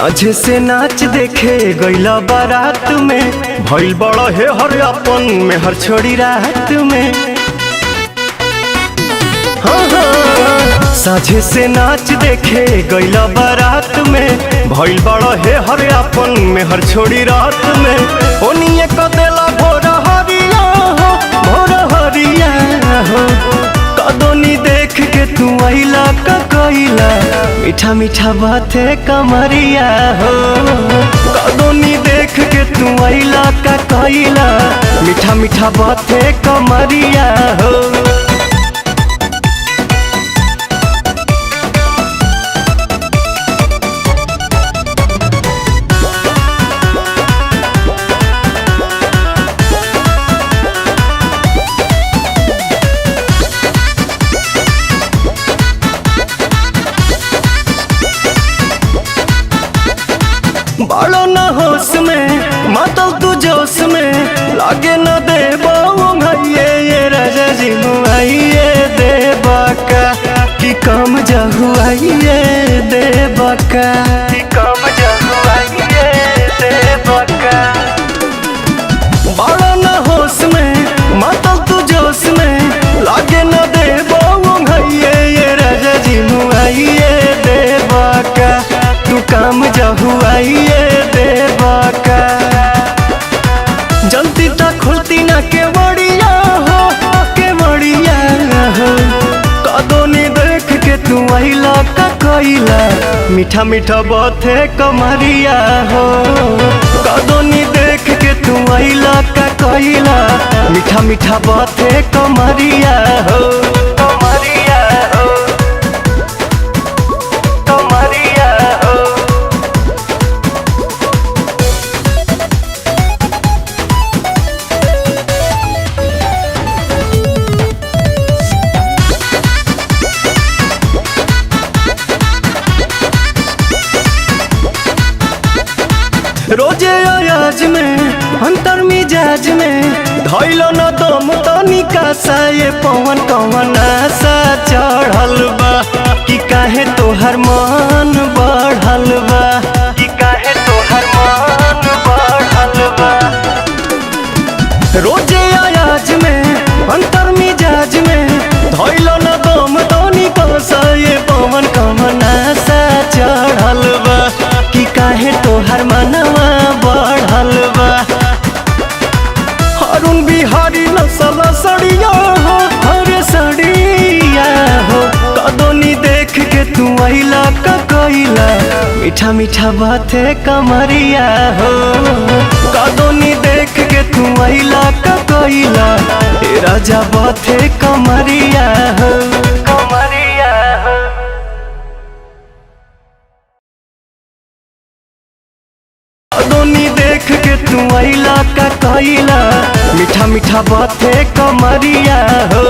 साझे से नाच देखे गईला बारात में, भइल बड़ा है हर अपन में हर छोड़ी रात में। हाँ हाँ। साझे से नाच देखे गईला बारात में, भइल बड़ा है हर अपन में हर छोड़ी रात में। ओनिए कदेला भोर हरिया हो, भोर हरिया हो। कदोनी देख के तू आइला का कइला, मीठा मीठा बाते कमरिया हो। कदोनी देख के तू आइला का कइला, मीठा मीठा बाते कमरिया हो। बालो न होश में मातल तू जोश में, लागे न दे भैये ये राजा जी मुआइए दे बाका कि कम जहुआइए दे बाका, कि कम जहुआइए दे बाका। बालो न होश में मातल तू जोश में, लागे न दे भैये ये राजा जी मुआइए दे बाका, तू काम जहुआइए दे बाका। जल्दी तक खुलती ना के बड़िया हो, के बड़िया हो। कदोनी देख के तू आइला का कइला, मीठा मीठा बाते कमरिया हो। कदोनी देख के तू आइला का कइला, मीठा मीठा बाते कमरिया हो। कमरिया हो, कमरिया हो। रोजे अयाज में अंतर मिजाज में, धैलो न दम तनिका सा ये पवन कवन आशा चढ़ल बा, कि काहे तोहर मन बढ़ल बा, कि काहे तोहर मन बढ़ल बा। रोजे अयाज में अंतर मिजाज में, धैलो न दम तनिका सा ये पवन कवन आशा चढ़ल बा, कि काहे तोहर मनवा बढ़ल बा। अरुण बिहारी नसल सड़िया हो, हरे सड़िया हो। कदोनी देख के तू आइला का कइला, मीठा मीठा बाते कमरिया हो। कदोनी देख के तू आइला का कइला, ए राजा बाते कमरिया हो। कमरिया हो। कदोनी देख के तू आइला का कइला, मीठा मीठा बाते कमरिया हो।